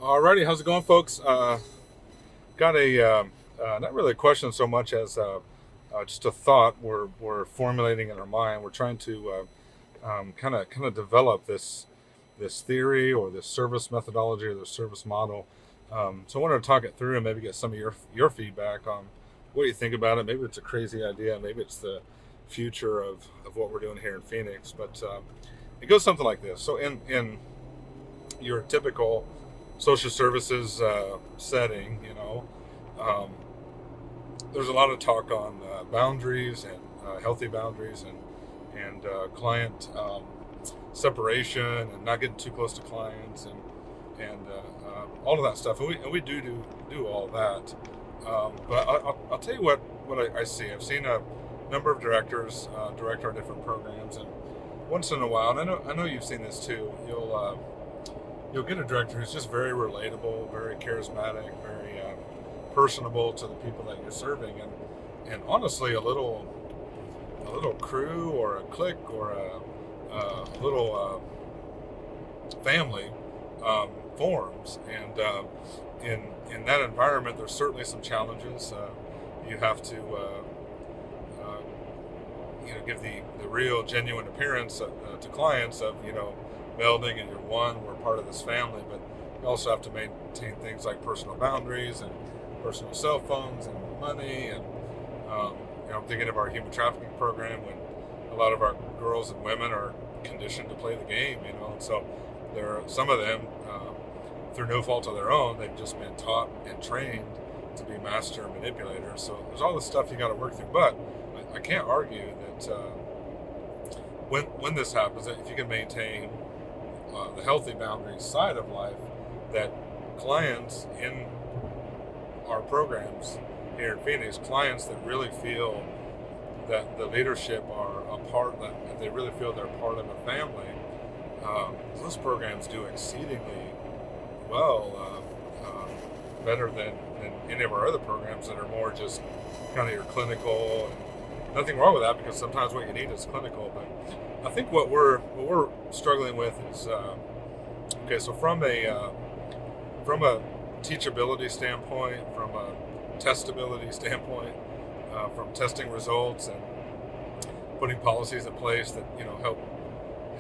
Alrighty, how's it going, folks? Got a not really a question so much as just a thought we're formulating in our mind. We're trying to kind of develop this theory or this service methodology or this service model. So I wanted to talk it through and maybe get some of your feedback on what you think about it. Maybe it's a crazy idea. Maybe it's the future of what we're doing here in Phoenix. But it goes something like this. So in your typical social services setting, um, there's a lot of talk on boundaries and healthy boundaries and client separation and not getting too close to clients and all of that stuff. And we do all of that. But I'll tell you what I see. I've seen a number of directors direct our different programs, and once in a while, and I know you've seen this too. You'll get a director who's just very relatable, very charismatic, very personable to the people that you're serving, and honestly, a little crew or a clique or a little family forms, and in that environment, there's certainly some challenges. You have to give the real genuine appearance to clients of melding and you're one, we're part of this family, but you also have to maintain things like personal boundaries and personal cell phones and money. And I'm thinking of our human trafficking program when a lot of our girls and women are conditioned to play the game, and so there are some of them through no fault of their own, they've just been taught and trained to be master manipulators. So there's all this stuff you got to work through, but I can't argue that when this happens, that if you can maintain the healthy boundaries side of life, that clients in our programs here in Phoenix, clients that really feel that the leadership are a part, that they really feel they're part of a family, those programs do exceedingly well, better than any of our other programs that are more just kind of your clinical. And nothing wrong with that, because sometimes what you need is clinical, but I think what we're struggling with is okay. So from a teachability standpoint, from a testability standpoint, from testing results and putting policies in place that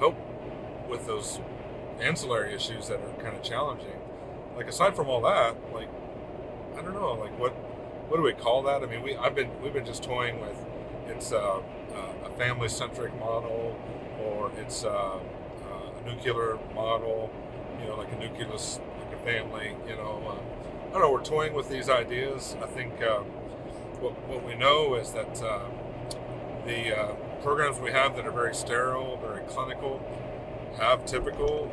help with those ancillary issues that are kind of challenging. Like aside from all that, like I don't know, like what do we call that? I mean, we've been just toying with it's a family-centric model, or it's a nuclear model, like a nucleus, like a family. I don't know. We're toying with these ideas. I think what we know is that the programs we have that are very sterile, very clinical, have typical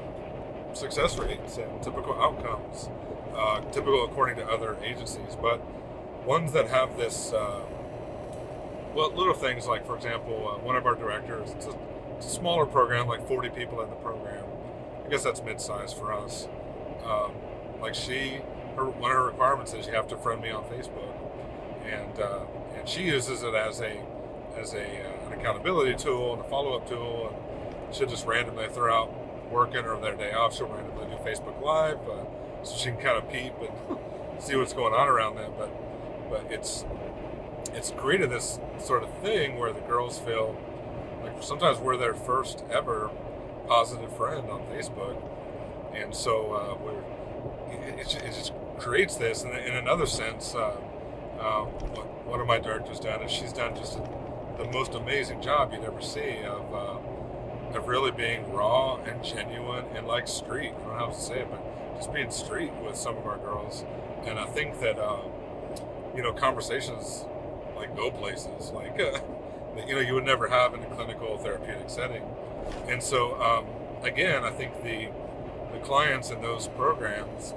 success rates and typical outcomes, typical according to other agencies. But ones that have this, little things like, for example, one of our directors, it's a smaller program, like 40 people in the program. I guess that's mid-sized for us. Like one of her requirements is you have to friend me on Facebook, and she uses it as an accountability tool and a follow-up tool, and she'll just randomly throw out working or their day off, she'll randomly do Facebook Live, so she can kind of peep and see what's going on around them. But it's created this sort of thing where the girls feel like sometimes we're their first ever positive friend on Facebook, and so it just creates this. And in another sense, what one of my directors done is she's done just the most amazing job you'd ever see of really being raw and genuine and like street. I don't know how to say it, but just being street with some of our girls. And I think that conversations like go places like that you would never have in a clinical therapeutic setting. And so again, I think the clients in those programs,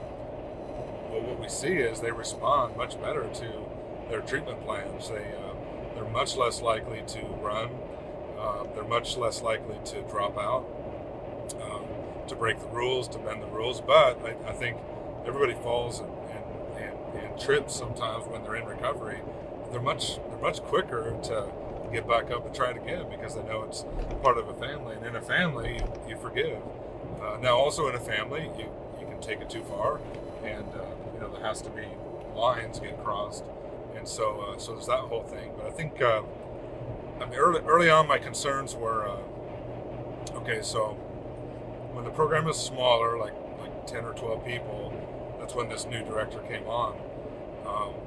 well, what we see is they respond much better to their treatment plans. They're much less likely to run. They're much less likely to drop out, to break the rules, to bend the rules. But I think everybody falls and trips sometimes when they're in recovery. They're much quicker to get back up and try it again, because they know it's part of a family. And in a family, you forgive. Now, also in a family, you can take it too far, and there has to be lines get crossed, and so there's that whole thing. But I think early on, my concerns were okay. So when the program is smaller, like 10 or 12 people, that's when this new director came on.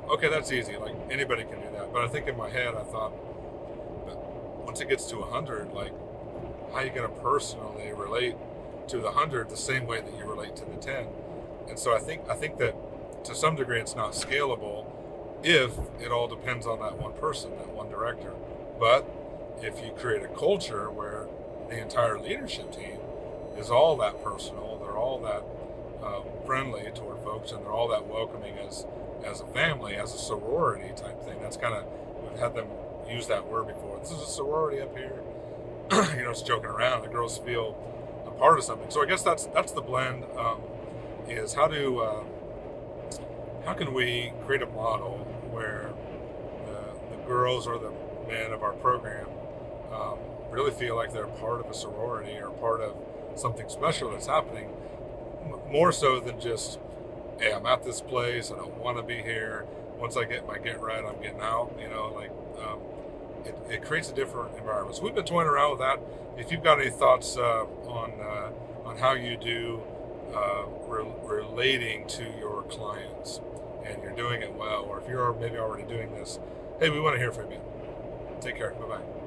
Okay, that's easy. Like anybody can do that. But I think in my head, I thought, but once it gets to 100, like how are you going to personally relate to the 100 the same way that you relate to the 10? And so I think that to some degree it's not scalable if it all depends on that one person, that one director. But if you create a culture where the entire leadership team is all that personal, they're all that friendly toward folks, and they're all that welcoming as a family, as a sorority type thing. That's kind of, we've had them use that word before. This is a sorority up here. It's joking around. The girls feel a part of something. So I guess that's the blend. Is how can we create a model where the girls or the men of our program really feel like they're part of a sorority or part of something special that's happening, more so than just, hey, I'm at this place, I don't want to be here. Once I get my get right, I'm getting out. It creates a different environment. So we've been toying around with that. If you've got any thoughts on how you do relating to your clients, and you're doing it well, or if you're maybe already doing this, hey, we want to hear from you. Take care. Bye-bye.